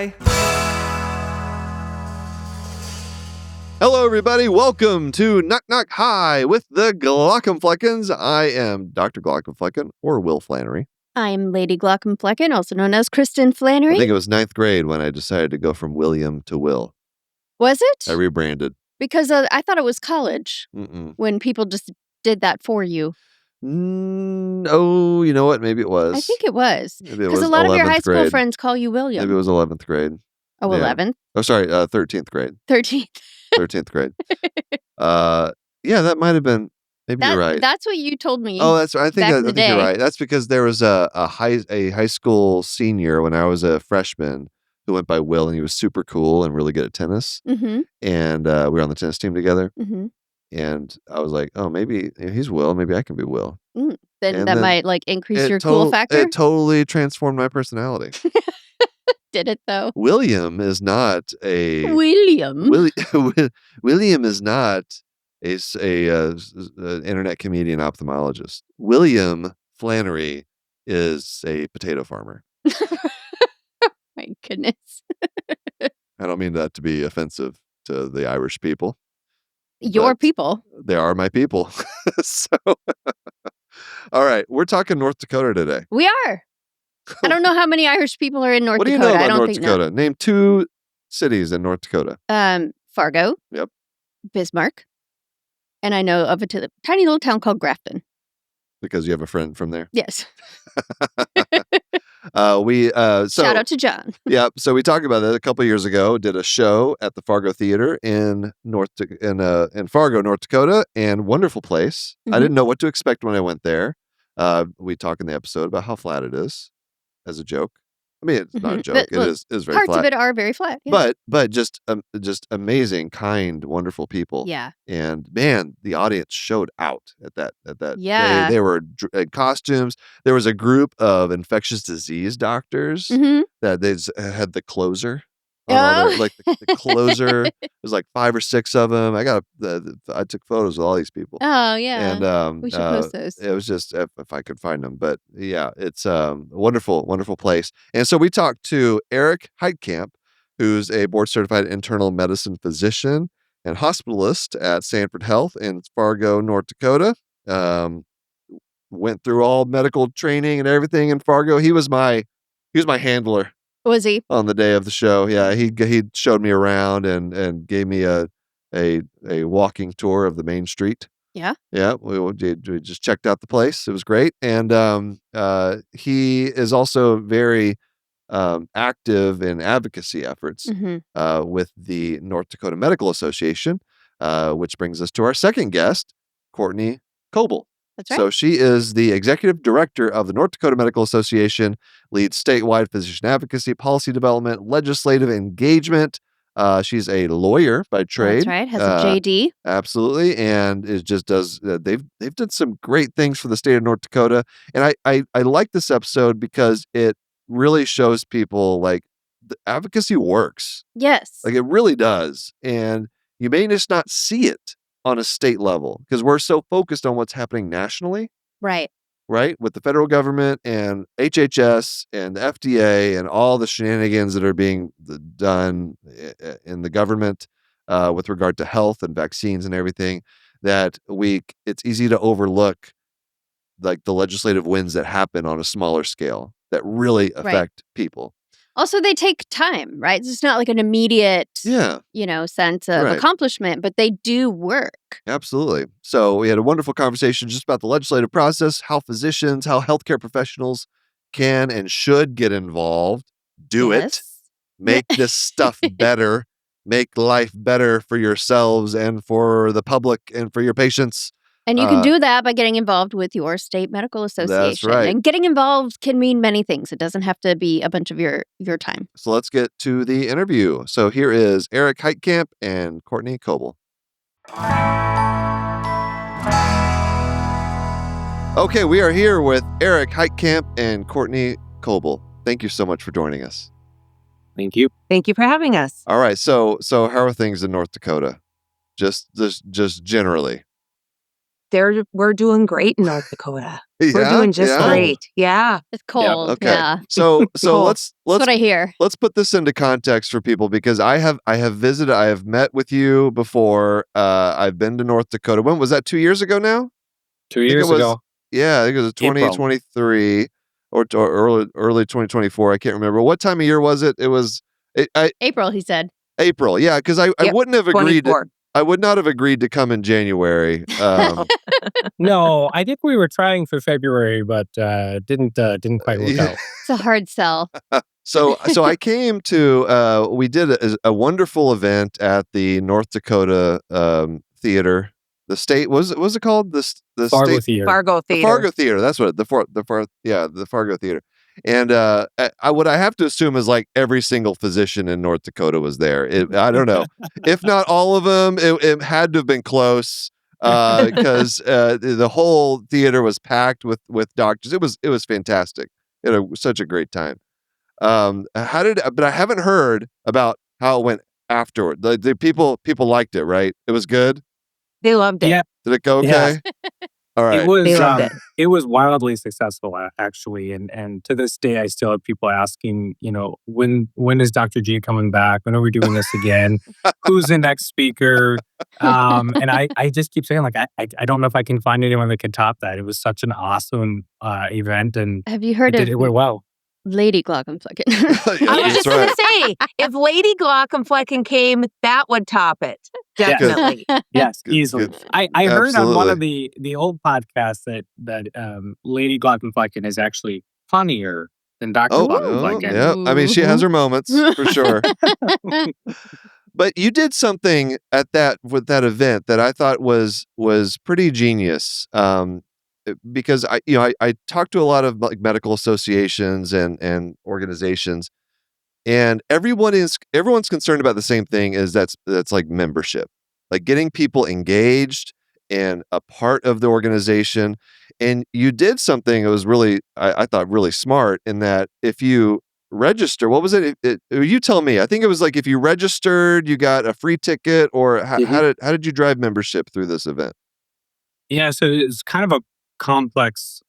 Hi. Hello, everybody. Welcome to Knock Knock Hi with the Glockenfleckens. I am Dr. Glockenflecken, or Will Flannery. I'm Lady Glockenflecken, also known as Kristen Flannery. I think it was 9th grade when I decided to go from William to Will. Was it? I rebranded. Because I thought it was college when people just did that for you. Oh, you know what? Maybe it was. I think it was. Maybe it Because was a lot of your 11th high school grade. friends call you William. Maybe it was 11th grade. Oh, Yeah. 11th? Oh, sorry, 13th grade. 13th. 13th grade. Yeah, that might have been. Maybe you're right. That's what you told me. Oh, that's. I think back in the you're day. right. That's because there was a high school senior when I was a freshman who went by Will, and he was super cool and really good at tennis. Mm-hmm. And we were on the tennis team together. Mm-hmm. And I was like, oh, maybe he's Will. Maybe I can be Will. Then that might increase your cool factor. It totally transformed my personality. Did it though? William is not a William. William is not an internet comedian ophthalmologist. William Flannery is a potato farmer. My goodness. I don't mean that to be offensive to the Irish people. Your people. They are my people. So, all right, we're talking North Dakota today. We are. I don't know how many Irish people are in North Dakota. Dakota. What do you know about I don't North think Dakota? Name 2 cities in North Dakota. Fargo. Yep. Bismarck. And I know of a tiny little town called Grafton. Because you have a friend from there? Yes. Shout out to John. Yeah, so we talked about that a couple of years ago. Did a show at the Fargo Theater in Fargo, North Dakota, and wonderful place. I didn't know what to expect when I went there. We talk in the episode about how flat it is, as a joke. I mean, it's not a joke. It is very parts flat. Parts of it are very flat. Yeah. But just amazing, kind, wonderful people. Yeah. And man, the audience showed out at that. Yeah. They were in costumes. There was a group of infectious disease doctors that they had the closer. The closer. There's like 5 or 6 of them. I took photos with all these people. Oh yeah. And we should post those. It was just if I could find them, but yeah, it's a wonderful, wonderful place. And so we talked to Erik Heitkamp, who's a board certified internal medicine physician and hospitalist at Sanford Health in Fargo, North Dakota. Went through all medical training and everything in Fargo. He was my handler. Was he? On the day of the show. Yeah, he showed me around and gave me a walking tour of the main street. Yeah. Yeah, we just checked out the place. It was great. And he is also very active in advocacy efforts with the North Dakota Medical Association, which brings us to our second guest, Courtney Koebele. That's right. So she is the executive director of the North Dakota Medical Association, leads statewide physician advocacy, policy development, legislative engagement. She's a lawyer by trade. That's right. Has a JD. Absolutely, and it just does. They've done some great things for the state of North Dakota, and I like this episode because it really shows people like the advocacy works. Yes, like it really does, and you may just not see it on a state level because we're so focused on what's happening nationally. Right, with the federal government and HHS and the FDA and all the shenanigans that are being done in the government with regard to health and vaccines and everything, that it's easy to overlook like the legislative wins that happen on a smaller scale that really affect people. Also, they take time, right? It's not like an immediate, sense of accomplishment, but they do work. Absolutely. So we had a wonderful conversation just about the legislative process, how healthcare professionals can and should get involved, do it, make this stuff better, make life better for yourselves and for the public and for your patients. And you can do that by getting involved with your state medical association. That's right. And getting involved can mean many things. It doesn't have to be a bunch of your time. So let's get to the interview. So here is Erik Heitkamp and Courtney Koebele. Okay, we are here with Erik Heitkamp and Courtney Koebele. Thank you so much for joining us. Thank you. Thank you for having us. All right, so how are things in North Dakota? Just generally. we're doing great in North Dakota. We're doing just great. Yeah. It's cold. Okay. Yeah. So let's That's what I hear. Let's put this into context for people, because I have met with you before. I've been to North Dakota. When was that? 2 years ago now? 2 years ago. Yeah, I think it was 2023 or early 2024. I can't remember. What time of year was it? It was April, he said. April. Yeah, because I wouldn't have agreed. I would not have agreed to come in January. No, I think we were trying for February, but didn't quite work out. It's a hard sell. So I came to. We did a wonderful event at the North Dakota Theater. The state was it called the Fargo state Theater. Fargo Theater. The Fargo Theater. That's what the Fargo Theater. And what I have to assume is like every single physician in North Dakota was there. I don't know, if not all of them. It had to have been close, because the whole theater was packed with doctors. It was fantastic. It was such a great time. But I haven't heard about how it went afterward. The people liked it, right? It was good. They loved it. Yeah. Did it go okay? Yeah. All right. It was wildly successful, actually, and to this day, I still have people asking, when is Dr. G coming back? When are we doing this again? Who's the next speaker? And I just keep saying, like, I don't know if I can find anyone that can top that. It was such an awesome event, and have you heard it went well. Lady Glockenflecken? I was just going to say, if Lady Glockenflecken came, that would top it. Definitely. Yes, easily. Good. I heard on one of the old podcasts that Lady Glockenflecken is actually funnier than Dr. Glockenflecken. Yeah. I mean, she has her moments for sure. But you did something with that event that I thought was pretty genius. Because I talked to a lot of like medical associations and organizations, and everyone's concerned about the same thing, is that's like membership, like getting people engaged and a part of the organization. And you did something that was really, I thought, really smart, in that if you register, what was it? You tell me. I think it was like if you registered, you got a free ticket, or how did you drive membership through this event? Yeah, so it's kind of a complex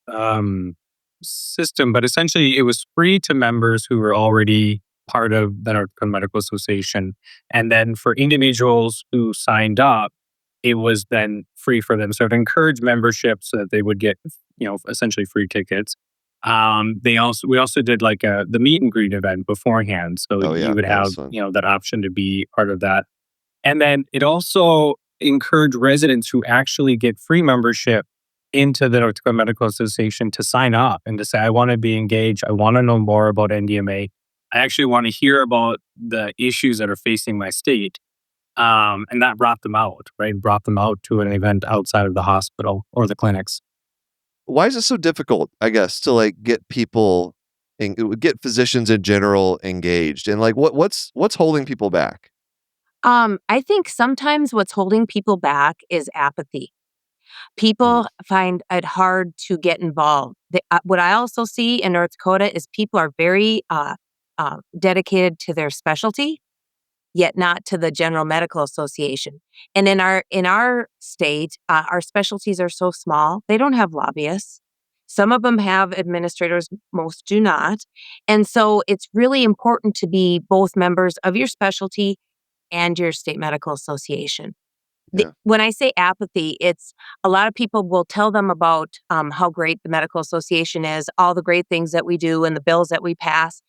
system, but essentially it was free to members who were already part of the North Dakota Medical Association. And then for individuals who signed up, it was then free for them. So it encouraged membership so that they would get, essentially free tickets. We also did like the meet and greet event beforehand. So you would have, that option to be part of that. And then it also encouraged residents who actually get free membership into the North Dakota Medical Association to sign up and to say, I want to be engaged. I want to know more about NDMA. I actually want to hear about the issues that are facing my state. And that brought them out, right? Brought them out to an event outside of the hospital or the clinics. Why is it so difficult, I guess, to like get people and get physicians in general engaged? And like, what's holding people back? I think sometimes what's holding people back is apathy. People find it hard to get involved. What I also see in North Dakota is people are very dedicated to their specialty, yet not to the General Medical Association. And in our state, our specialties are so small, they don't have lobbyists. Some of them have administrators, most do not. And so it's really important to be both members of your specialty and your state medical association. Yeah. When I say apathy, it's a lot of people will tell them about how great the medical association is, all the great things that we do and the bills that we pass.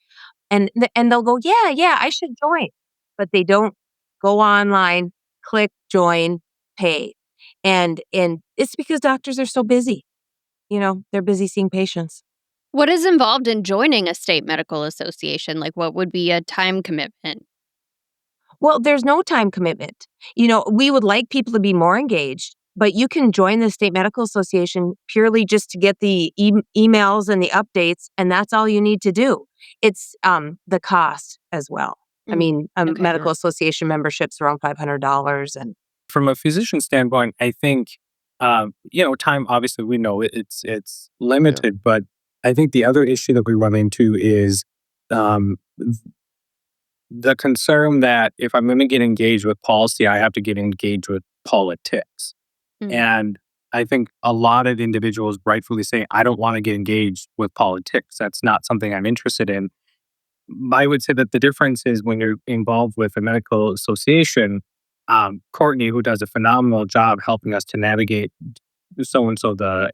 And they'll go, yeah, I should join. But they don't go online, click, join, pay. And it's because doctors are so busy. They're busy seeing patients. What is involved in joining a state medical association? Like, what would be a time commitment? Well, there's no time commitment. We would like people to be more engaged, but you can join the State Medical Association purely just to get the emails and the updates, and that's all you need to do. It's the cost as well. I mean, medical association membership's around $500. And from a physician standpoint, I think, time, obviously, we know it's limited, but I think the other issue that we run into is the concern that if I'm going to get engaged with policy, I have to get engaged with politics. And I think a lot of individuals rightfully say, I don't want to get engaged with politics. That's not something I'm interested in. I would say that the difference is when you're involved with a medical association, Courtney, who does a phenomenal job helping us to navigate so and so the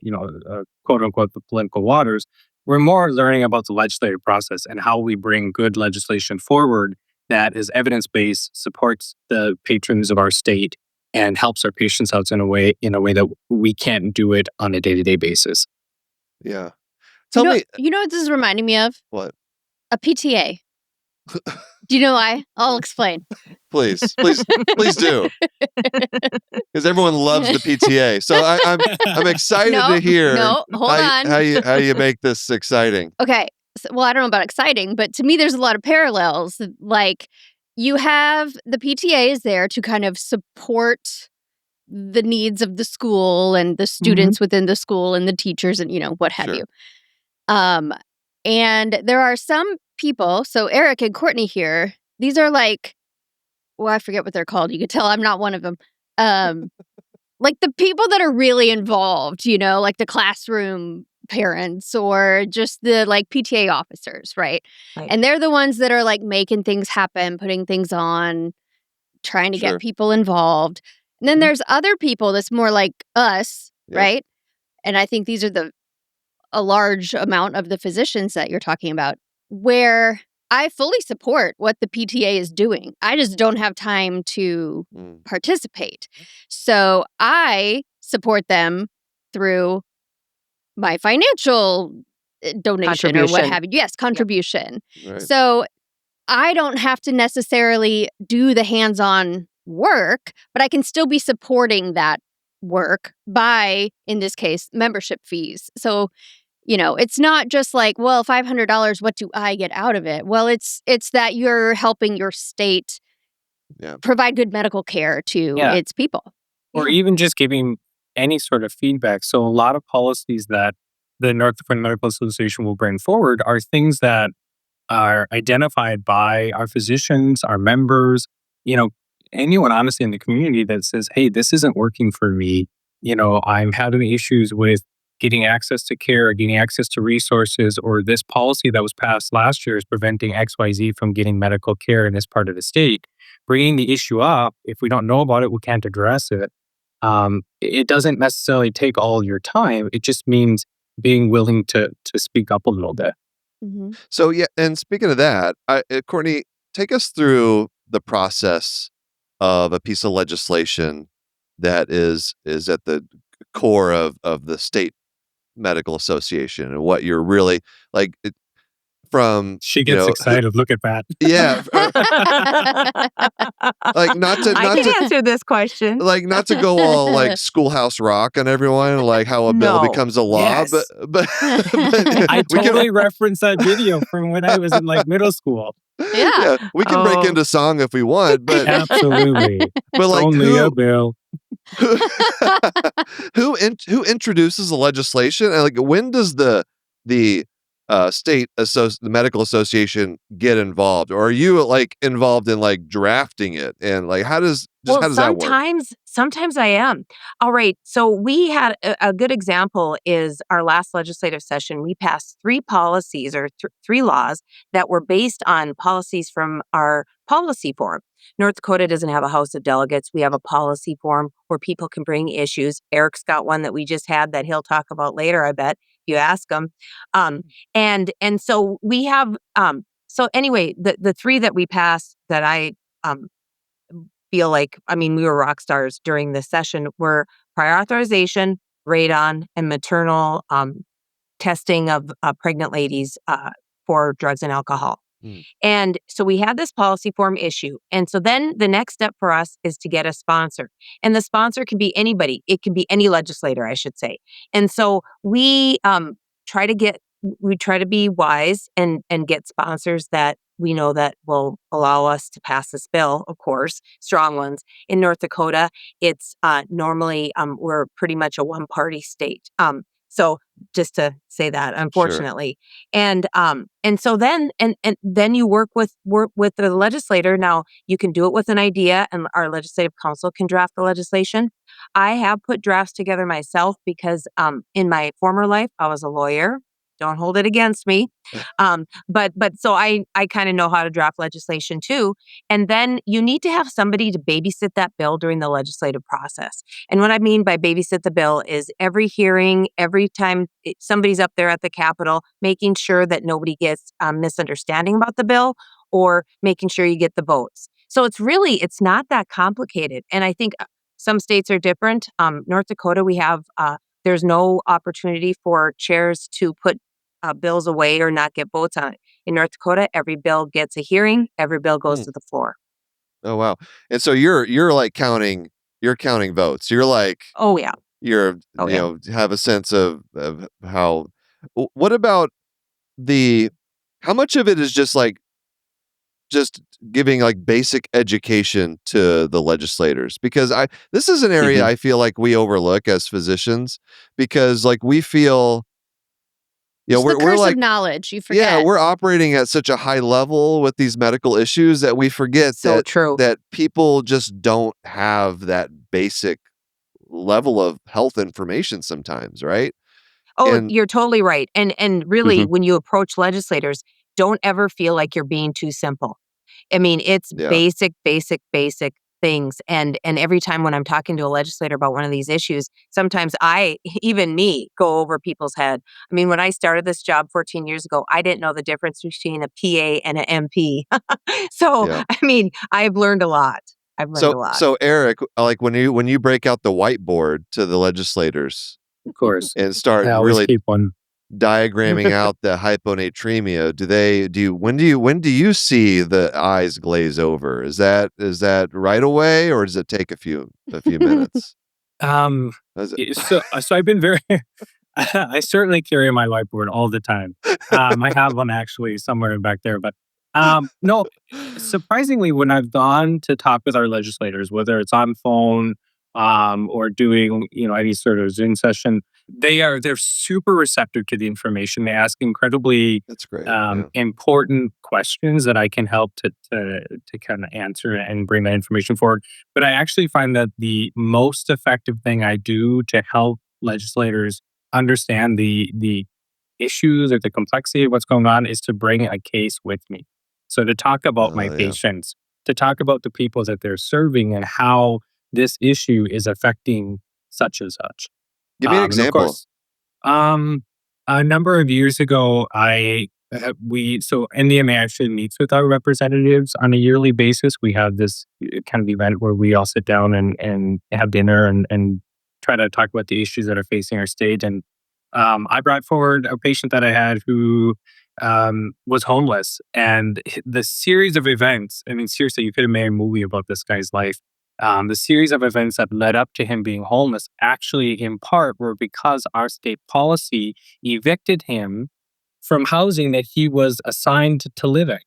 quote unquote the political waters. We're more learning about the legislative process and how we bring good legislation forward that is evidence based, supports the patrons of our state, and helps our patients out in a way that we can't do it on a day to day basis. Yeah. Tell me. You know what this is reminding me of? What? A PTA. Do you know why? I'll explain. Please do. Because everyone loves the PTA. So I'm excited to hear hold on. how you make this exciting. Okay. Well, I don't know about exciting, but to me, there's a lot of parallels. Like, you have the PTA is there to kind of support the needs of the school and the students within the school and the teachers and, what have you. And there are some people, so Erik and Courtney here, these are like, well, I forget what they're called. You can tell I'm not one of them. Like the people that are really involved, like the classroom parents or just the like PTA officers, right? And they're the ones that are like making things happen, putting things on, trying to get people involved. And then there's other people that's more like us, right? And I think these are a large amount of the physicians that you're talking about, where I fully support what the PTA is doing. I just don't have time to participate. So I support them through my financial donation or what have you. Yes, contribution. Yep. Right. So I don't have to necessarily do the hands-on work, but I can still be supporting that work by, in this case, membership fees. So it's not just like, well, $500, what do I get out of it? Well, it's that you're helping your state provide good medical care to its people. Or even just giving any sort of feedback. So a lot of policies that the North Dakota Medical Association will bring forward are things that are identified by our physicians, our members, anyone honestly in the community that says, hey, this isn't working for me. I'm having issues with getting access to care, or getting access to resources, or this policy that was passed last year is preventing XYZ from getting medical care in this part of the state. Bringing the issue up, if we don't know about it, we can't address it. It doesn't necessarily take all your time. It just means being willing to speak up a little bit. Mm-hmm. So, and speaking of that, Courtney, take us through the process of a piece of legislation that is at the core of the state medical association and what you're really like from. She gets excited. Look at that. Yeah. Like I can answer this question. Like not to go all like Schoolhouse Rock on everyone, like how a bill becomes a law. Yes. But I totally referenced that video from when I was in like middle school. Yeah. We can break into song if we want, but absolutely. But like only a bill. who introduces the legislation, and like when does the the medical association get involved, or are you like involved in like drafting it, and like how does that work? Sometimes I am. All right. So we had a good example is our last legislative session. We passed 3 policies or 3 laws that were based on policies from our policy forum. North Dakota doesn't have a House of Delegates. We have a policy forum where people can bring issues. Erik's got one that we just had that he'll talk about later, I bet, if you ask him. And so we have, so anyway, the 3 that we passed that I feel like, we were rock stars during this session were prior authorization, radon, and maternal testing of pregnant ladies for drugs and alcohol. And so we had this policy form issue. And so then the next step for us is to get a sponsor. And the sponsor can be anybody. It can be any legislator, I should say. And so we try to be wise and get sponsors that we know that will allow us to pass this bill, of course, strong ones. In North Dakota, it's normally, we're pretty much a one-party state. So just to say that, unfortunately. Sure. And so then you work with the legislator. Now you can do it with an idea and our legislative council can draft the legislation. I have put drafts together myself because in my former life I was a lawyer. Don't hold it against me. But so I kind of know how to draft legislation too. And then you need to have somebody to babysit that bill during the legislative process. And what I mean by babysit the bill is every hearing, every time somebody's up there at the Capitol, making sure that nobody gets misunderstanding about the bill or making sure you get the votes. So it's not that complicated. And I think some states are different. North Dakota, we have, there's no opportunity for chairs to put bills away or not get votes on it. In North Dakota, every bill gets a hearing, every bill goes Hmm. to the floor. Oh wow. And so you're like counting votes. You're like Oh, yeah. you're Oh, yeah. have a sense of how what about the how much of it is just giving like basic education to the legislators? Because I this is an area Mhm. I feel like we overlook as physicians because like we feel Just the we're curse of like knowledge, you yeah, forget. we're operating at such a high level with these medical issues that we forget So true. that people just don't have that basic level of health information sometimes, right? Oh, And you're totally right. And really, Mhm. when you approach legislators, don't ever feel like you're being too simple. I mean, it's yeah, basic things. And every time when I'm talking to a legislator about one of these issues, sometimes even me, go over people's head. I mean, when I started this job 14 years ago, I didn't know the difference between a PA and an MP. So, yeah. I mean, I've learned a lot. I've learned So a lot. so Eric, like when you break out the whiteboard to the legislators Of course. and start I always really keep one. diagramming out the hyponatremia, do you when do you see the eyes glaze over? Is that right away or does it take a few minutes? Um, Does it? so I've been very I certainly carry my whiteboard all the time. I have one actually somewhere back there, but no, surprisingly, when I've gone to talk with our legislators, whether it's on phone or doing any sort of Zoom session, they're super receptive to the information. They ask incredibly That's great. Yeah. important questions that I can help to kind of answer and bring that information forward. But I actually find that the most effective thing I do to help legislators understand the issues or the complexity of what's going on is to bring a case with me. So to talk about my Yeah. patients, to talk about the people that they're serving and how this issue is affecting such and such. Give me an And of example. course, um, a number of years ago, NDMA actually meets with our representatives on a yearly basis. We have this kind of event where we all sit down and have dinner and try to talk about the issues that are facing our state. And I brought forward a patient that I had who was homeless, and the series of events. I mean, seriously, you could have made a movie about this guy's life. The series of events that led up to him being homeless actually, in part, were because our state policy evicted him from housing that he was assigned to live in.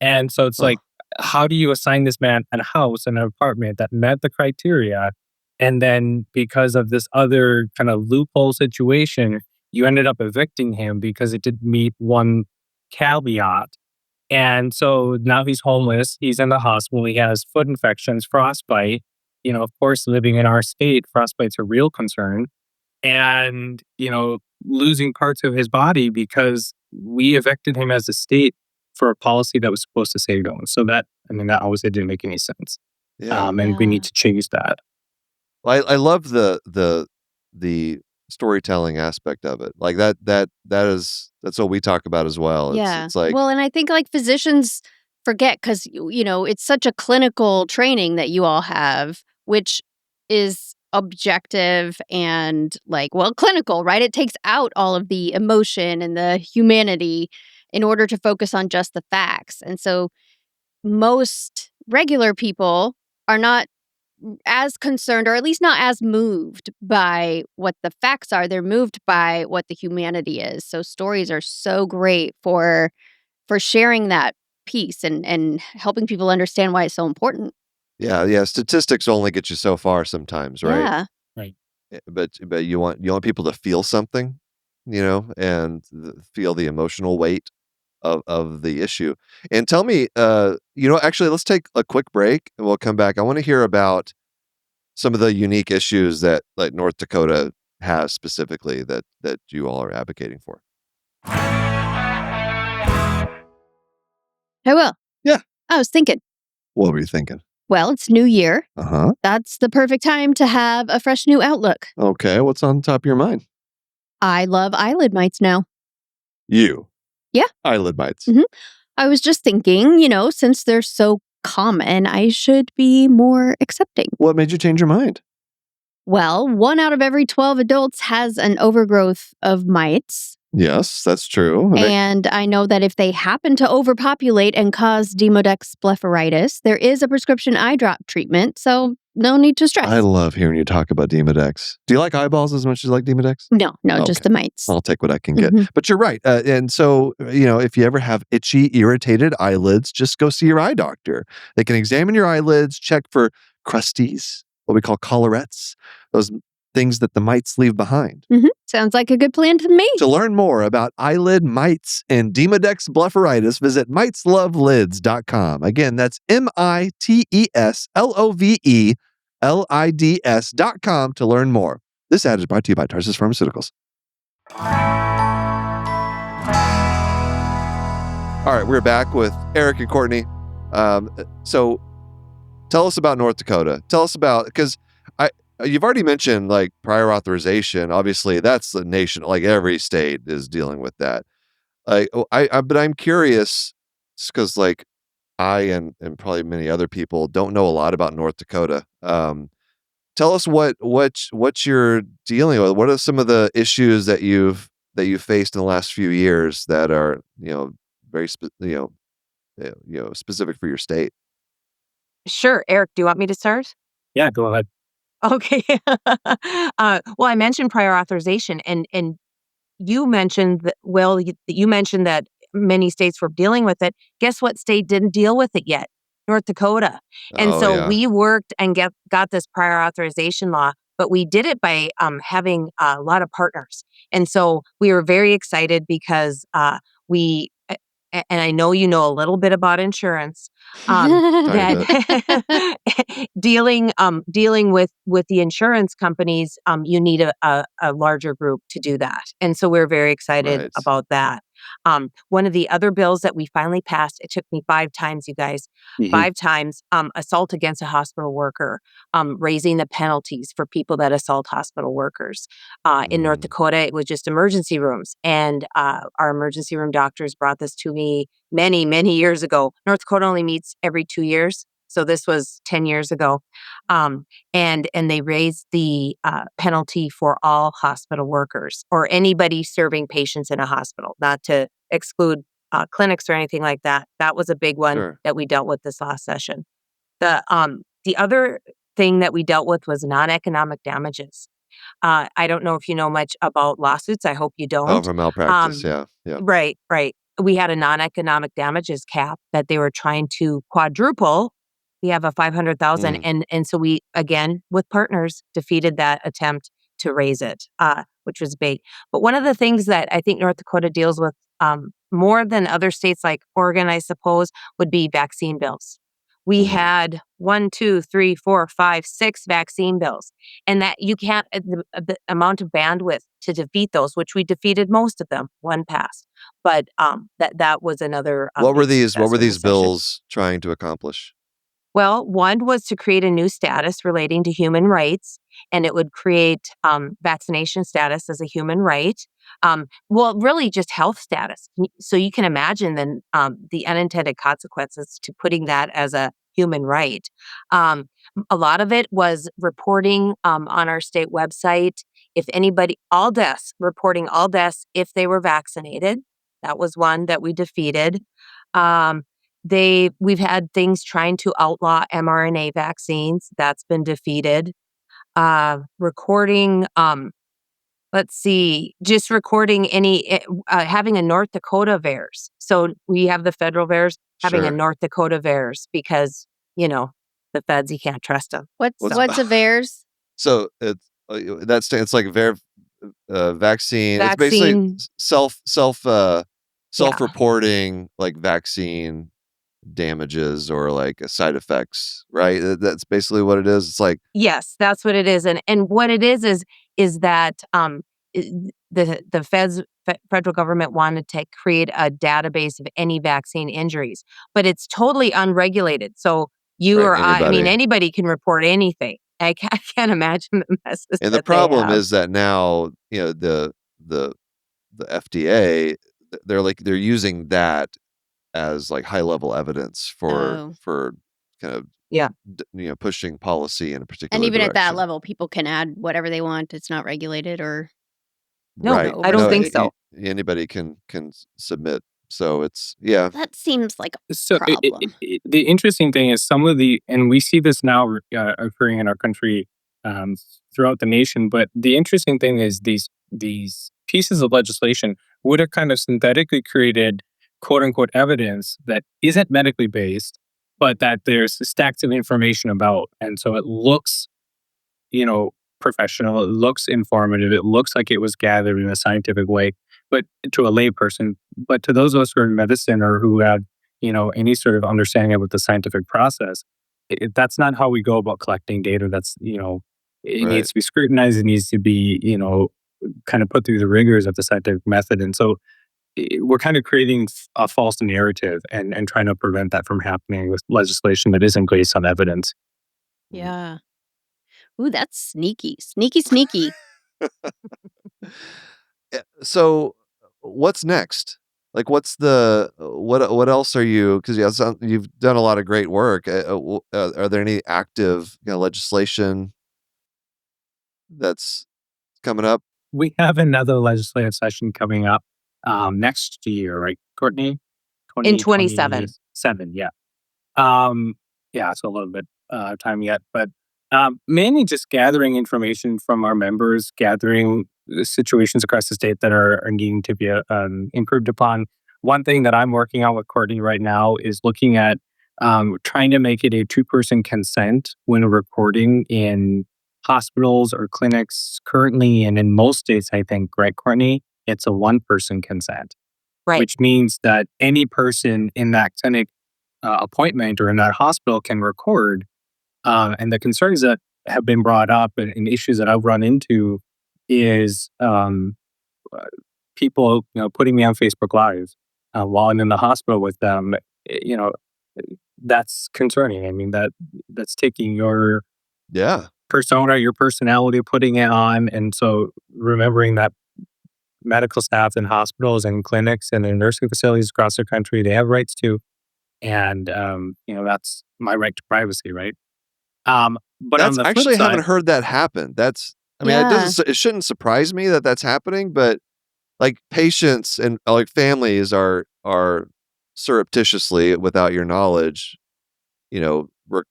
And so it's Huh. like, how do you assign this man a house, an apartment that met the criteria? And then because of this other kind of loophole situation, you ended up evicting him because it didn't meet one caveat. And so now he's homeless. He's in the hospital. He has foot infections, frostbite. Of course, living in our state, frostbite's a real concern. And, losing parts of his body because we evicted him as a state for a policy that was supposed to save him. So that obviously didn't make any sense. Yeah. And we need Yeah. to change that. Well, I love the storytelling aspect of it. Like that's what we talk about as well. It's Yeah. it's like Well, and I think, like, physicians forget because it's such a clinical training that you all have, which is objective and, like, well, clinical, right? It takes out all of the emotion and the humanity in order to focus on just the facts. And so most regular people are not as concerned, or at least not as moved by what the facts are. They're moved by what the humanity is. So stories are so great for sharing that piece and helping people understand why it's so important. yeah, statistics only get you so far sometimes, right? Yeah. Right. But you want people to feel something, and feel the emotional weight of the issue. And tell me, actually, let's take a quick break and we'll come back. I want to hear about some of the unique issues that like North Dakota has specifically that you all are advocating for? I will. Yeah. I was thinking, What were you thinking? well, it's New Year. Uh-huh. That's the perfect time to have a fresh new outlook. Okay, what's on top of your mind? I love eyelid mites now. You. Yeah. Eyelid mites. Mhm. I was just thinking, since they're so common, I should be more accepting. What made you change your mind? Well, 1 out of every 12 adults has an overgrowth of mites. Yes, that's true. And I know that if they happen to overpopulate and cause Demodex blepharitis, there is a prescription eye drop treatment, so no need to stress. I love hearing you talk about Demodex. Do you like eyeballs as much as you like Demodex? No, Okay. just the mites. I'll take what I can get. Mhm. But you're right. And so, if you ever have itchy, irritated eyelids, just go see your eye doctor. They can examine your eyelids, check for crusties, what we call collarettes, those things that the mites leave behind. Sounds like a good plan to me. To learn more about eyelid mites and Demodex blepharitis, visit miteslovelids.com. Again, that's miteslovelids.com to learn more. This ad is brought to you by Tarsus Pharmaceuticals. All right, we're back with Erik and Courtney. So tell us about North Dakota. Tell us about, because you've already mentioned like prior authorization. Obviously, that's the nation. Like every state is dealing with that. But I'm curious because like I and probably many other people don't know a lot about North Dakota. Tell us what you're dealing with. What are some of the issues that you've faced in the last few years that are very specific for your state? Sure. Eric, do you want me to start? Yeah, go ahead. Okay. Well, I mentioned prior authorization, and you mentioned that. Well, you mentioned that many states were dealing with it. Guess what state didn't deal with it yet? North Dakota. And Oh so yeah. we worked and got this prior authorization law, but we did it by having a lot of partners. And so we were very excited because we. And I know you know a little bit about insurance. Tiny bit. That dealing with the insurance companies, you need a larger group to do that, and so we're very excited Right. about that. One of the other bills that we finally passed, it took me 5 times, you guys, Mhm. 5 times. Assault against a hospital worker, raising the penalties for people that assault hospital workers. In North Dakota, it was just emergency rooms, and our emergency room doctors brought this to me many years ago. North Dakota only meets every 2 years, so this was 10 years ago. And they raised the penalty for all hospital workers or anybody serving patients in a hospital, not to exclude clinics or anything like that. That was a big one Sure. that we dealt with this last session. The other thing that we dealt with was non-economic damages. I don't know if you know much about lawsuits. I hope you Oh, don't. for malpractice. Yeah. Right. We had a non-economic damages cap that they were trying to quadruple. We have a 500,000, and so we again with partners defeated that attempt to raise it, which was big. But one of the things that I think North Dakota deals with more than other states like Oregon, I suppose, would be vaccine bills. We had 1, 2, 3, 4, 5, 6 vaccine bills, and that you can't the amount of bandwidth to defeat those, which we defeated most of them. One passed, but that was another. What were big these success with the session. bills trying to accomplish? Well, one was to create a new status relating to human rights, and it would create vaccination status as a human right. Well, really just health status. So you can imagine then the unintended consequences to putting that as a human right. A lot of it was reporting on our state website. If anybody, all deaths, reporting all deaths if they were vaccinated. That was one that we defeated. Um, we've had things trying to outlaw mRNA vaccines. That's been defeated. Recording, let's see, just recording having a North Dakota VAERS. So we have the federal VAERS, having a Sure. North Dakota VAERS because, the feds, you can't trust them. What's a VAERS? So it's it's like vaccine. It's basically Vaccine. self-reporting like vaccine damages or like side effects, right? That's basically what it is. It's like, Yes, that's what it is, and what it is that, I the federal government wanted to create a database of any vaccine injuries, but it's totally unregulated, so you right, or I mean, anybody. anybody can report anything. I can't imagine the messes And the that they problem have. is that now, the the FDA, they're using that as like high level evidence Oh. for kind of Yeah. pushing policy in a And particular even at that direction. level, people can add whatever they want. It's not regulated or No, no Right. I don't No, think oversight. so. anybody can submit. So it's yeah, That seems like a So problem. the interesting thing is some of the, and we see this now occurring in our country, um, throughout the nation. But the interesting thing is these pieces of legislation would have kind of synthetically created quote unquote evidence that isn't medically based, but that there's stacks of information about, and so it looks, professional. It looks informative. It looks like it was gathered in a scientific way, but to a layperson. But to those of us who are in medicine or who have, any sort of understanding about the scientific process, that's not how we go about collecting data. It right. needs to be scrutinized. It needs to be, kind of put through the rigors of the scientific method. And so we're kind of creating a false narrative and trying to prevent that from happening with legislation that isn't based on evidence. Mm. Yeah. Ooh, that's sneaky. Sneaky, sneaky. So what's next? Like, what's the what else are you? Because you've done a lot of great work. Are there any active legislation that's coming up? We have another legislative session coming up next year, right, Courtney? In 27. 2027, yeah. Um, yeah, so a little bit time yet, but mainly just gathering information from our members, gathering the situations across the state that are needing to be improved upon. One thing that I'm working on with Courtney right now is looking at trying to make it a two-person consent when recording in hospitals or clinics currently, and in most states, I think, right, Courtney, it's a one-person consent, Right. which means that any person in that clinic appointment or in that hospital can record. And the concerns that have been brought up and issues that I've run into is uh, people, putting me on Facebook Live while I'm in the hospital with them. You know, that's concerning. I mean, that's taking your Yeah, persona, your personality, putting it on, and so remembering that medical staff in hospitals and clinics and in nursing facilities across the country, they have rights too, and that's my right to privacy, right? But on that's the flip actually, I haven't side, heard that happen. That's I mean, Yeah. it shouldn't surprise me that that's happening, but like patients and like families are surreptitiously, without your knowledge, we're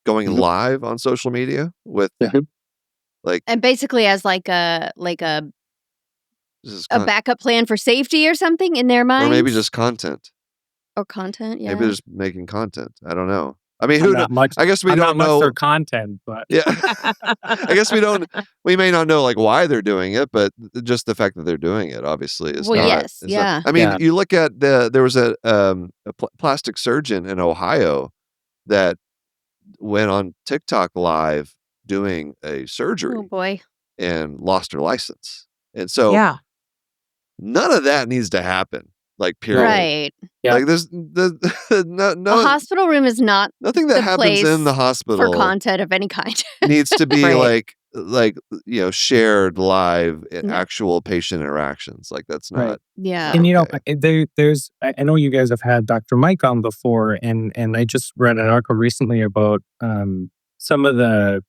going Mhm. live on social media with Mhm. like And basically as like a this is a backup plan for safety or something in their or maybe minds just content. or content, Maybe yeah. they're just making content. I don't know. I mean, I'm who kno not much. I guess we I'm not don't much for know. content, but Yeah. I guess we may not know, like, why they're doing it, but just the fact that they're doing it obviously Well, yeah, yes, is not yeah. I mean, yeah. you look at there was a plastic surgeon in Ohio that went on TikTok live doing a Oh surgery boy. and lost her license. And so Yeah. none of that needs to happen, like, No, period. Right. yeah, Like, there's the A hospital room is not nothing that the happens in the place for hospital content of any kind. needs to be Right. like, shared live No. actual patient interactions. Like, that's right. not Yeah. And okay. I know you guys have had Dr. Mike on before, and I just read an article recently about some of the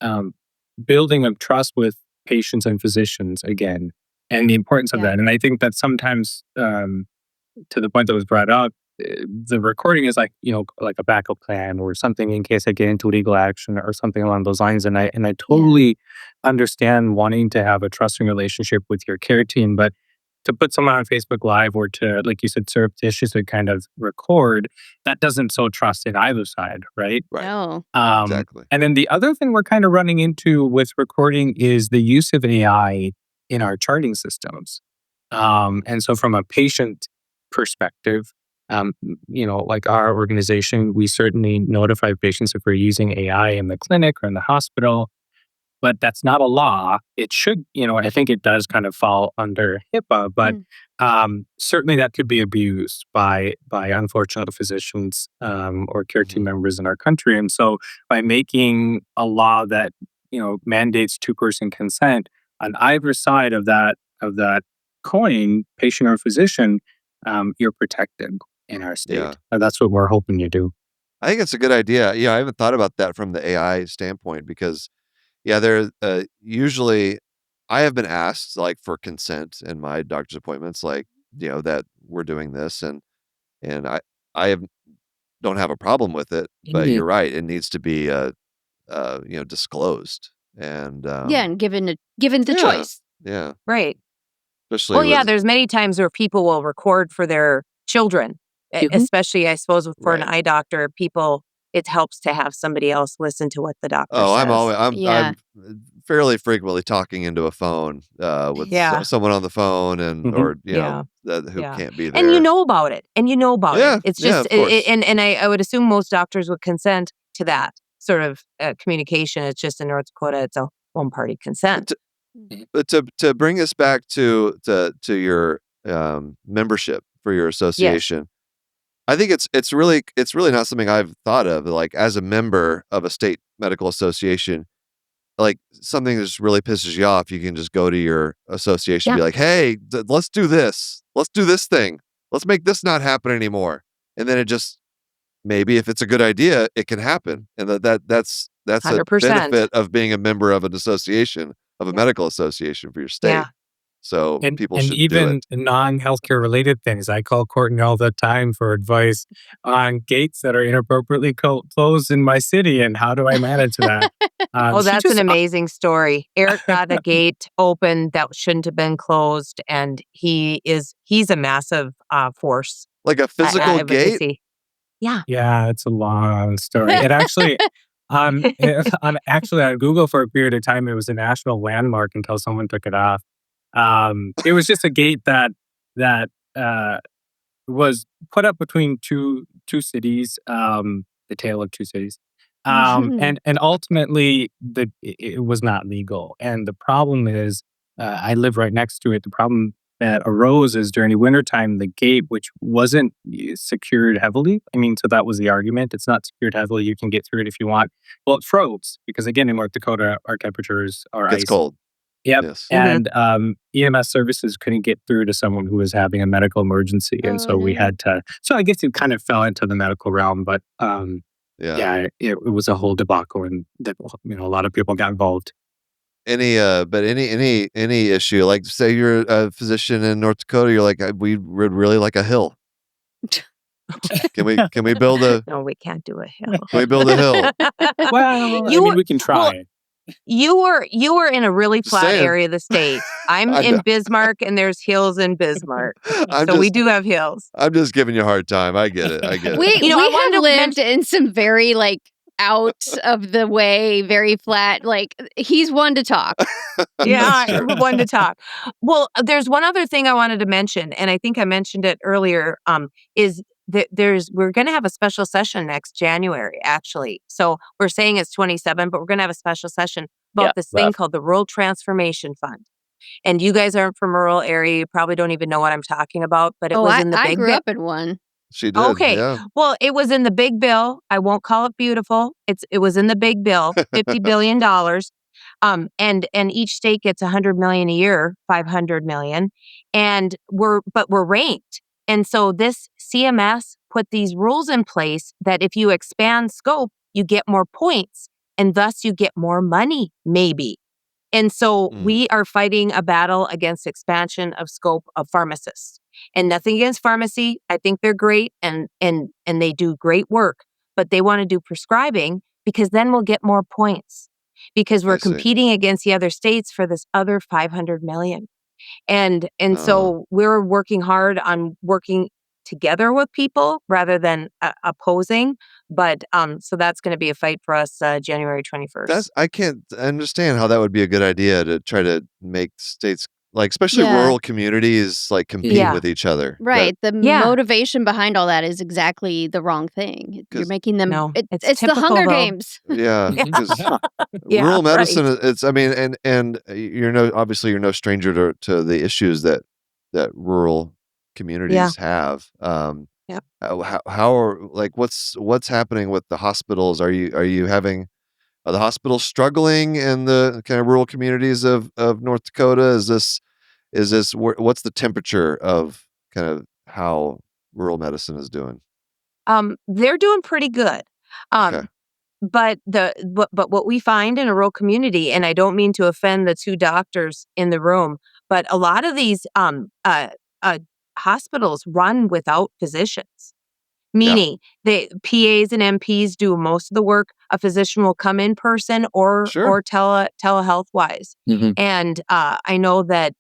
um, building of trust with patients and physicians again, and the importance of Yeah. that. And I think that sometimes, to the point that was brought up, the recording is like, like a backup plan or something in case I get into legal action or something along those lines. And I Yeah. totally understand wanting to have a trusting relationship with your care team, but to put someone on Facebook Live or to, like you said, surreptitiously kind of record, that doesn't sow trust in either side, right? Right. No. Exactly. And then the other thing we're kind of running into with recording is the use of AI in our charting systems. And so, from a patient perspective, Like our organization, we certainly notify patients if we're using AI in the clinic or in the hospital, but that's not a law. It should, I think it does kind of fall under HIPAA, but Mm. certainly that could be abused by unfortunate physicians or care team Mhm. members in our country. And so, by making a law that mandates two-person consent on either side of that coin, patient or physician, you're protected in our Yeah. state. And that's what we're hoping you do. I think it's a good idea. Yeah, I haven't thought about that from the AI standpoint because, yeah, there usually I have been asked like for consent in my doctor's appointments, like that we're doing this, and I don't have a problem with it, but Indeed. you're right, it needs to be disclosed, and Yeah, and given the yeah, choice. yeah, Right. especially Well, yeah, with there's many times where people will record for their children, Mhm. especially, I suppose, for an right. eye doctor, it helps to have somebody else listen to what the doctor Oh, says. Yeah. I'm fairly frequently talking into a phone, with Yeah. someone on the phone Mhm. or, Yeah. that who Yeah. can't be And you there. know about it. And you know about it. Yeah, It's yeah, just, of course. and I would assume most doctors would consent to that sort of communication. It's just in North Dakota, it's a one party But consent. to Mm. but to bring us back to your, membership for your Yes. association, I think it's really not something I've thought of, like, as a member of a state medical association, like, something that just really pisses you off, you can just go to your association and Yeah. be like, "Hey, let's do this. Let's do this thing. Let's make this not happen anymore." And then it just maybe if it's a good idea, it can happen, and that's a 100%. benefit of being a member of an association, of a Yep. medical association for your state. Yeah. So, And people and should do even it. non-healthcare related things. I call Courtney all the time for advice on gates that are inappropriately closed in my city, and how do I manage that? Oh, She that's an just amazing story. Eric got a gate open that shouldn't have been closed, and he's a massive force Like a at physical gate? advocacy. Yeah. Yeah, it's a long story. It actually, on Google for a period of time, it was a national landmark until someone took it off. It was just a gate that uh, was put up between two cities, the tail of two cities, and ultimately it was not legal. And the problem is, I live right next to it. The problem that arose is during the wintertime, the gate, which wasn't secured heavily. I mean, so that was the argument. It's not secured heavily. You can get through it if you want. Well, it froze because again, in North Dakota, our temperatures are Gets icy. cold. Yep. Yes. Mhm. And EMS services couldn't get through to someone who was having a medical emergency. And Oh, so we no. had to, so I guess it kind of fell into the medical realm, but Yeah. yeah, it was a whole debacle and that, a lot of people got involved. Any issue, like, say you're a physician in North Dakota, you're like, we would really like a hill. Can we build a No, we can't do a hill. can we build a hill? Well, I You mean, were we can well, try. you were in a really Just flat saying. area of the state. I'm I know. in Bismarck, and there's hills in Bismarck. I'm So we just do have hills. I'm just giving you a hard time. I get it. I get it. We I we have wanted to lived mention in some very, like, out of the way, very flat, like, he's one to talk. That's yeah, true. one to talk. Well, there's one other thing I wanted to mention, and I think I mentioned it earlier, is that we're gonna have a special session next January, actually. So we're saying it's 27, but we're gonna have a special session Yeah. about this thing called the Rural Transformation Fund. And you guys aren't from a rural area, you probably don't even know what I'm talking about, but it Oh, was I in the I big grew bill. up in one. She did. Okay. Yeah. Well, it was in the big bill. I won't call it beautiful. It was in the big bill, $50 billion. And each state gets 100 million a year, 500 million. And we're ranked. And so this CMS put these rules in place that if you expand scope, you get more points and thus you get more money, maybe. And so Mm, we are fighting a battle against expansion of scope of pharmacists. And nothing against pharmacy. I think they're great and they do great work, but they want to do prescribing because then we'll get more points because I we're see. competing against the other states for this other 500 million. And Uh, so we're working hard on working together with people rather than opposing, but so that's going to be a fight for us January 21st. I can't understand how that would be a good idea to try to make states like, especially Yeah. rural communities, like, compete Yeah. with each other. Right. The Yeah. motivation behind all that is exactly the wrong thing. You're 'Cause making them No, it's it's the typical, Hunger though. Games. yeah, Yeah. because Yeah. Yeah, rural medicine, right. it's I mean, and obviously, you're no stranger to the issues that rural Yeah. communities have. Yep. How are like, what's happening with the hospitals? Are the hospitals struggling in the kind of rural communities of North Dakota? What's the temperature of kind of how rural medicine is doing? They're doing pretty good. Okay. Um, but what we find in a rural community, and I don't mean to offend the 2 doctors in the room, but a lot of these, uh, hospitals run without physicians. Yeah. Meaning, the PAs and MPs do most of the work. A physician will come in person Sure. or telehealth-wise. Mhm. And, I know that,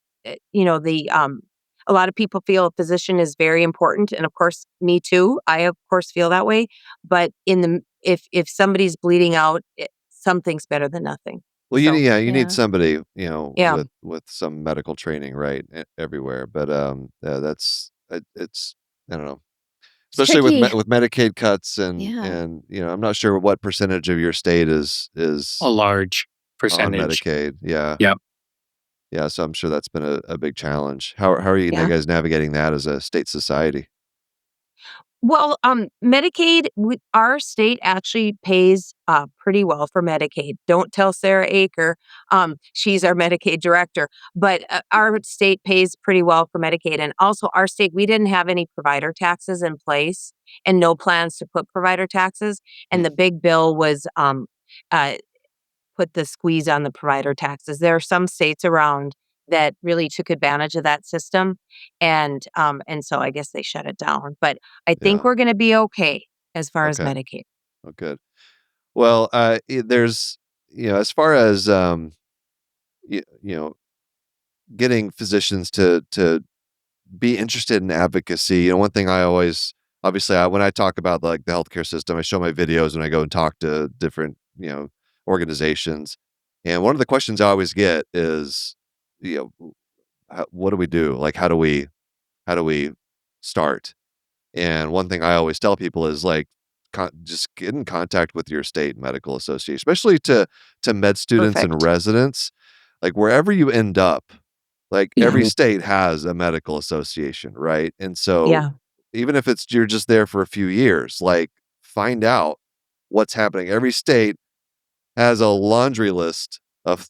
a lot of people feel a physician is very important, and of course, me too. I, of course, feel that way. But in the if somebody's bleeding out, something's better than nothing. Well, So, you need Yeah. somebody, yeah, with some medical training, right, everywhere. But it's I don't know, It's especially with tricky. with Medicaid cuts, Yeah. and I'm not sure what percentage of your state A is large on percentage. Medicaid. Yeah, Yep. yeah. So I'm sure that's been a big challenge. How are you yeah. guys navigating that as a state society? Well, Medicaid, our state actually pays pretty well for Medicaid. Don't tell Sarah Aker. She's our Medicaid director, but our state pays pretty well for Medicaid. And also, our state, we didn't have any provider taxes in place and no plans to put provider taxes. And Hmm. the big bill was uh, put the squeeze on the provider taxes. There are some states around that really took advantage of that system, and so I guess they shut it down. But I think Yeah. we're going to be okay as far as Okay. Medicaid. Oh, good. Well, there's as far as you, you know getting physicians to be interested in advocacy. One thing I always, obviously, when I talk about like the healthcare system, I show my videos when I go and talk to different, organizations. And one of the questions I always get is, what do we do? Like, how do we start? And one thing I always tell people is like, just get in contact with your state medical association, especially to med students and Perfect. residents. Like, wherever you end up, like, Yeah. every Mhm. state has a medical association, right? And so, Yeah. even if it's you're just there for a few years, like, find out what's happening. Every state has a laundry list of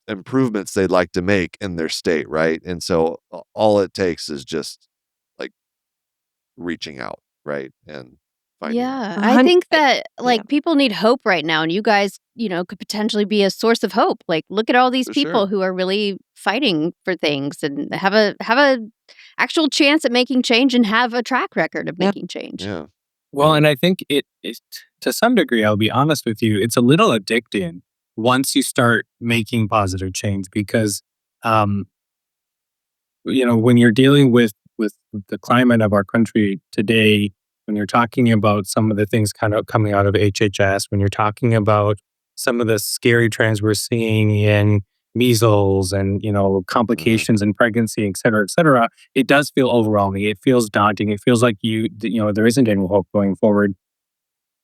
improvements they'd like to make in their state, right? And so, all it takes is just, like, reaching out, right? And finding out. Yeah. A I hun- think I- that yeah. like people need hope right now and you guys, could potentially be a source of hope. Like look at all these For people sure. who are really fighting for things and have a actual chance at making change and have a track record of Yep. making change. Yeah. Well, Yeah. and I think it to some degree, I'll be honest with you, it's a little addicting once you start making positive change because um, when you're dealing with the climate of our country today, when you're talking about some of the things kind of coming out of HHS, when you're talking about some of the scary trends we're seeing in measles and Mhm. complications in pregnancy, et cetera, it does feel overwhelming. It feels daunting. It feels like there isn't any hope going forward.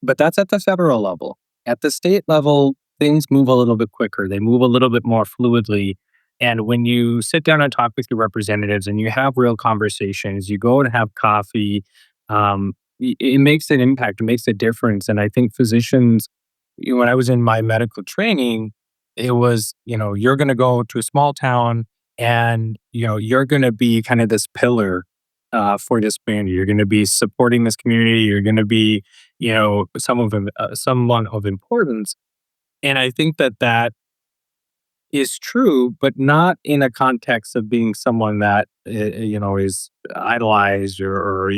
But that's at the federal level. At the state level, things move a little bit quicker. They move a little bit more fluidly. And when you sit down and talk with your representatives and you have real conversations, you go and have coffee, it makes an impact, it makes a difference. And I think physicians, when I was in my medical training, it was, you're going to go to a small town and, you're going to be kind of this pillar for this community. You're going to be supporting this community. You're going to be someone of importance. And I think that is true, but not in a context of being someone that is idolized or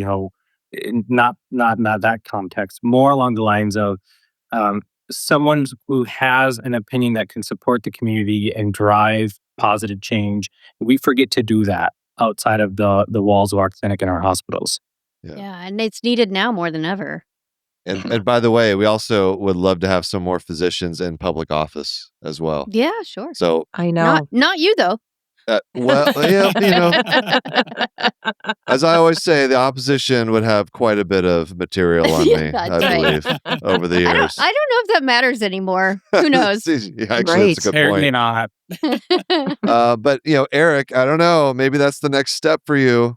not that context. More along the lines of um, someone who has an opinion that can support the community and drive positive change. We forget to do that outside of the walls of our clinic and our hospitals. Yeah. Yeah, and it's needed now more than ever. And by the way, we also would love to have some more physicians in public office as well. Yeah, sure. So I Not know. not you though. Well, yeah, as I always say, the opposition would have quite a bit of material on Yeah, me, that's I right. believe, over the I years. don't know if that matters anymore. Who knows? Yeah, actually, that's a Right. good Apparently point. not. But Eric, I don't know. Maybe that's the next step for you.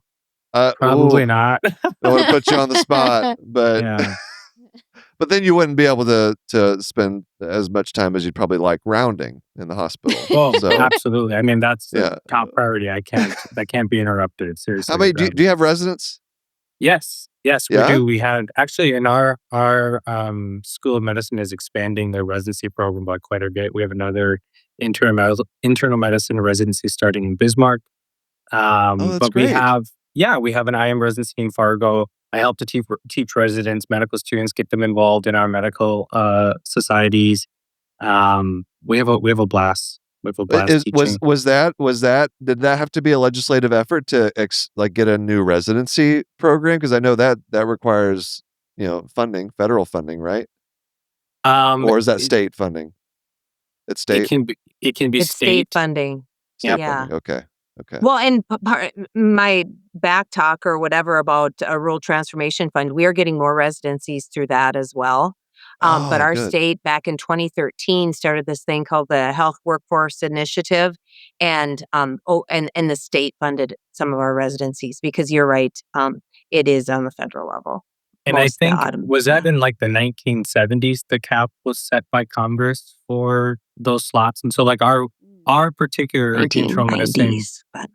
Probably not. I want to put you on the spot, but Yeah. but then you wouldn't be able to spend as much time as you'd probably like rounding in the hospital. Well, So absolutely. I mean, that's yeah. the top priority. That can't be interrupted. Seriously. How many do you have residents? Yes, we Yeah? do. We had actually in our School of Medicine is expanding their residency program by quite a bit. We have another internal medicine residency starting in Bismarck. Oh, that's But we great. have an IM residency in Fargo. I help to teach residents, medical students, get them involved in our medical societies. We have a blast. We have a blast teaching. Was that did that have to be a legislative effort to get a new residency program? Because I know that requires funding, federal funding, right? Or is that It, state funding? It's it state. can be It's state funding. State Yeah. funding. Okay. Well, and my back talk or whatever about a rural transformation fund, we are getting more residencies through that as well. But Oh, our good. state back in 2013 started this thing called the Health Workforce Initiative, and the state funded some of our residencies because you're right, it is on the federal level. And I Most of the think, autumn, was that in like the 1970s, the cap was set by Congress for those slots? And so like our particular internal medicine 1990s, but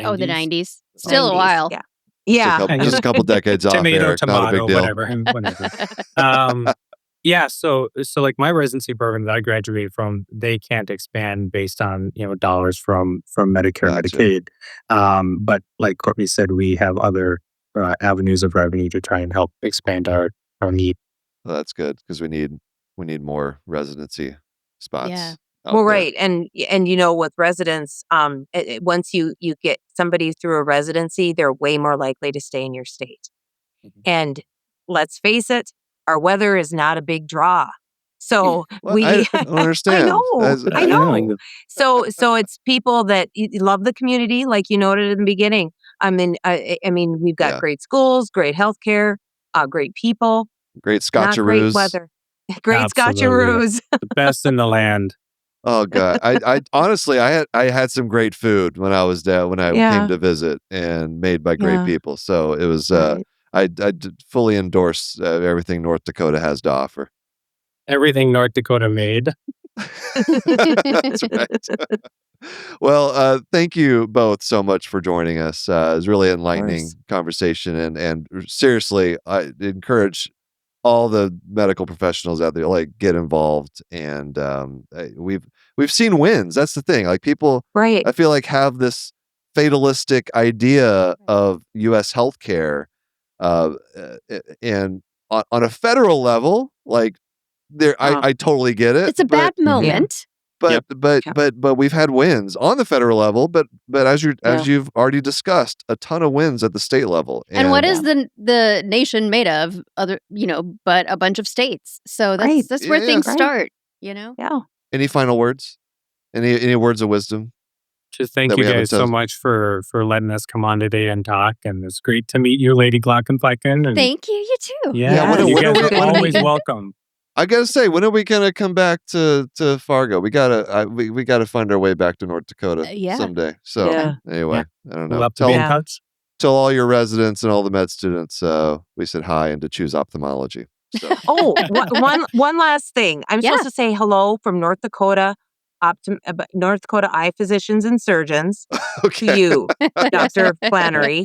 Oh, the 90s. 90s. Still a 90s, while. yeah, Just a yeah. couple, just a couple decades off, Tomato, Eric. Not a big tomato, deal. whatever. Yeah, so like my residency program that I graduated from, they can't expand based on dollars from Medicare, Gotcha. Medicaid. But like Courtney said, we have other avenues of revenue to try and help expand our need. Well, that's good because we need more residency spots. Yeah. out Well, there. right, and with residents, once you get somebody through a residency, they're way more likely to stay in your state. Mhm. And let's face it, our weather is not a big draw. So Well, I don't understand. I know. So it's people that love the community, like you noted in the beginning. I mean, we've got Yeah. great schools, great healthcare, great people, Great not great Scotcheroos. weather, great Absolutely. Scotcheroos. The best in the land. Oh God, I honestly, I had some great food when I was there when I Yeah. came to visit, and made by great Yeah. people. So it was. Right. I fully endorse everything North Dakota has to offer. Everything North Dakota made. That's right. Well, thank you both so much for joining us. It was really enlightening conversation, and seriously, I encourage all the medical professionals out there, like, get involved. And we've seen wins. That's the thing. Like, people, Right. I feel like, have this fatalistic idea of U.S. healthcare, and on a federal level, like, I totally get it. It's a bad moment. But we've had wins on the federal level, but as you've already discussed, a ton of wins at the state level. And what is the nation made of? But a bunch of states. So that's where things start. Yeah. Any final words? Any words of wisdom? Just thank you guys so much for letting us come on today and talk. And it's great to meet you, Lady Glockenfeichen. And thank you. You too. Yeah, you guys are always welcome. I gotta say, when are we gonna come back to Fargo? We gotta find our way back to North Dakota someday. So anyway, I don't know. We'll have to be in touch. Tell all your residents and all the med students we said hi and to choose ophthalmology. So. one last thing. I'm supposed to say hello from North Dakota Eye Physicians and Surgeons to you, Dr. Flannery.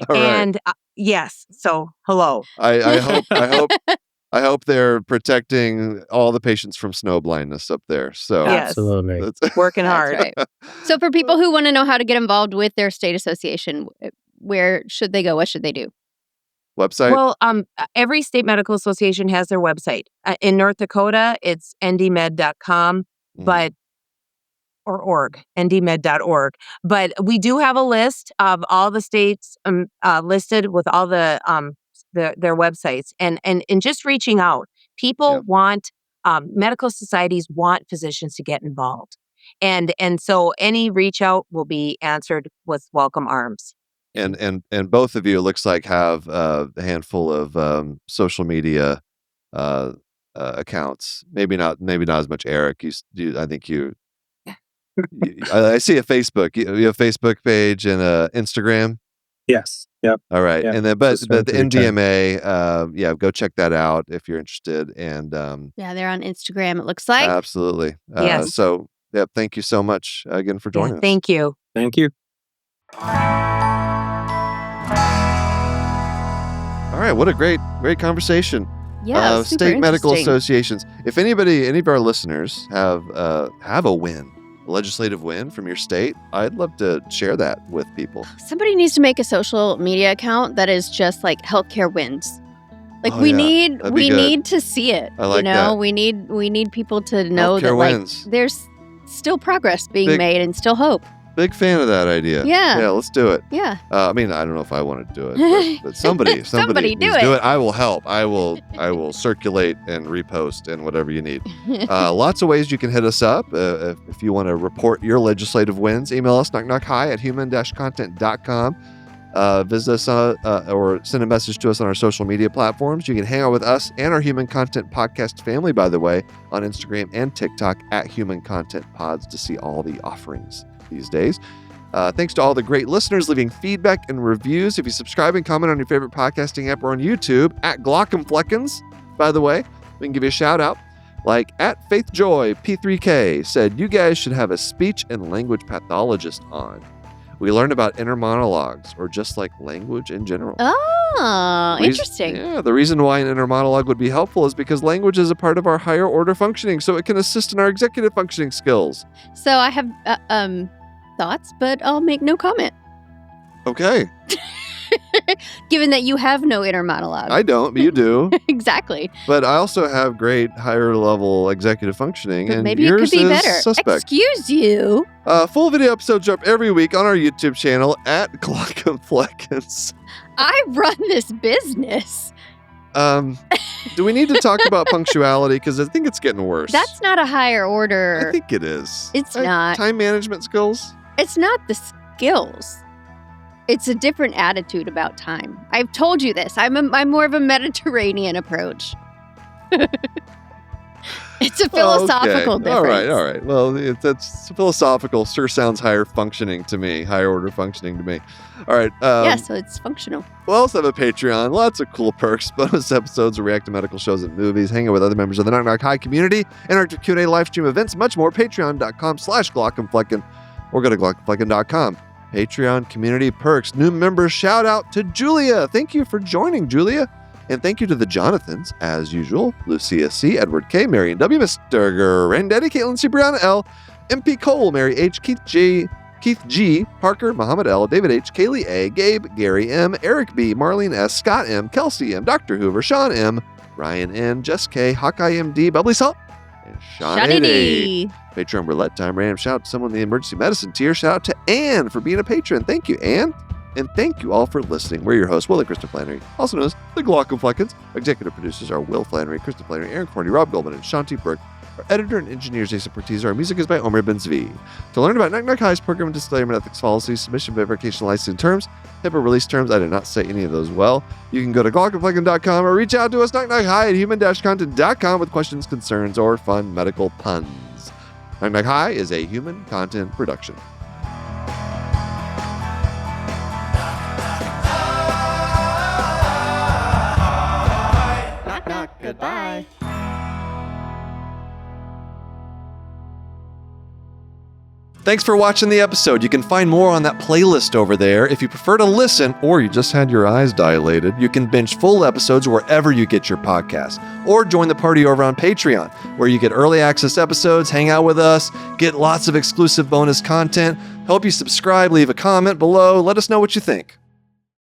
And yes, so hello. I hope they're protecting all the patients from snow blindness up there. So absolutely, working hard. Right. So for people who want to know how to get involved with their state association, where should they go? What should they do? Website? Well, every state medical association has their website. In North Dakota, it's ndmed.com, but or org, ndmed.org. But we do have a list of all the states listed with all the their websites, and just reaching out. People want medical societies want physicians to get involved. And so any reach out will be answered with welcome arms. And both of you, it looks like, have a handful of social media accounts. Maybe not as much Eric. I think I see a Facebook. You have a Facebook page and a Instagram. Yes. Yep. All right. Yep. And then, but Just the wanted to reach out. NDMA, go check that out if you're interested. And Yeah, they're on Instagram, it looks like. absolutely. Yes. So, yeah, thank you so much again for joining us. Thank you. Thank you. All right. What a great conversation. Yeah, super State medical interesting. associations. If any of our listeners have a win, a legislative win from your state, I'd love to share that with people. Somebody needs to make a social media account that is just like healthcare wins. Like Oh, we yeah. need That'd be good. need to see it. I like that. We need people to know Healthcare that like wins. there's still progress being Big- made and still hope. Big fan of that idea. Yeah. Yeah, let's do it. Yeah. I mean, I don't know if I want to do it, but somebody Somebody needs do to it. I will help. I will circulate and repost and whatever you need. Lots of ways you can hit us up. If you want to report your legislative wins, email us knockknockhi@human-content.com. Visit us or send a message to us on our social media platforms. You can hang out with us and our Human Content Podcast family, by the way, on Instagram and TikTok @Human Content Pods to see all the offerings these days. Thanks to all the great listeners leaving feedback and reviews. If you subscribe and comment on your favorite podcasting app or on YouTube @Glockenfleckens, by the way, we can give you a shout out. Like @FaithJoyP3K said, you guys should have a speech and language pathologist on. We learned about inner monologues or just like language in general. Oh, interesting. Yeah, the reason why an inner monologue would be helpful is because language is a part of our higher order functioning, so it can assist in our executive functioning skills. So I have thoughts, but I'll make no comment. Okay. Given that you have no inner monologue. I don't, but you do. Exactly. But I also have great higher level executive functioning, But and maybe it yours could be is better. suspect. Excuse you. Full video episodes drop every week on our YouTube channel @Glockenfleckens. I run this business. Do we need to talk about punctuality? Because I think it's getting worse. That's not a higher order. I think it is. It's not. Time management skills? It's not the skills. It's a different attitude about time. I've told you this. I'm more of a Mediterranean approach. It's a philosophical difference. All right. Well, that's philosophical. Sure sounds higher functioning to me. Higher order functioning to me. All right. Yeah, so it's functional. We also have a Patreon. Lots of cool perks. Bonus episodes, react to medical shows and movies, hang out with other members of the Knock Knock High community, interactive Q&A live stream events, much more. Patreon.com/Glockenflecken or go to Glockenflecken.com. Patreon community perks. New members shout out to Julia. Thank you for joining, Julia. And thank you to the Jonathans, as usual. Lucia C., Edward K., Marion W., Mr. Granddaddy, Caitlin C., Brianna L., MP Cole, Mary H., Keith G., Parker, Muhammad L., David H., Kaylee A., Gabe, Gary M., Eric B., Marlene S., Scott M., Kelsey M., Dr. Hoover, Sean M., Ryan N., Jess K., Hawkeye M.D., Bubbly Salt, and Sean A. Patreon roulette time. Random shout out to someone in the emergency medicine tier. Shout out to Anne for being a patron. Thank you, Anne. And thank you all for listening. We're your hosts, Will and Kristen Flannery, also known as the Glockenfleckens. Executive producers are Will Flannery, Kristen Flannery, Aaron Corney, Rob Goldman, and Shanti Burke. Our editor and engineer is Jason Pertiz. Our music is by Omer Benzvi. To learn about Knock Knock High's program disclaimer and ethics policies, submission verification licensing terms, HIPAA release terms, I did not say any of those well. You can go to Glockenflecken.com or reach out to us, Knock Knock High, at human-content.com with questions, concerns, or fun medical puns. Knock Knock High is a human content production. Knock, knock, goodbye. Thanks for watching the episode. You can find more on that playlist over there. If you prefer to listen or you just had your eyes dilated, you can binge full episodes wherever you get your podcasts. Or join the party over on Patreon, where you get early access episodes, hang out with us, get lots of exclusive bonus content. Help you subscribe, leave a comment below. Let us know what you think.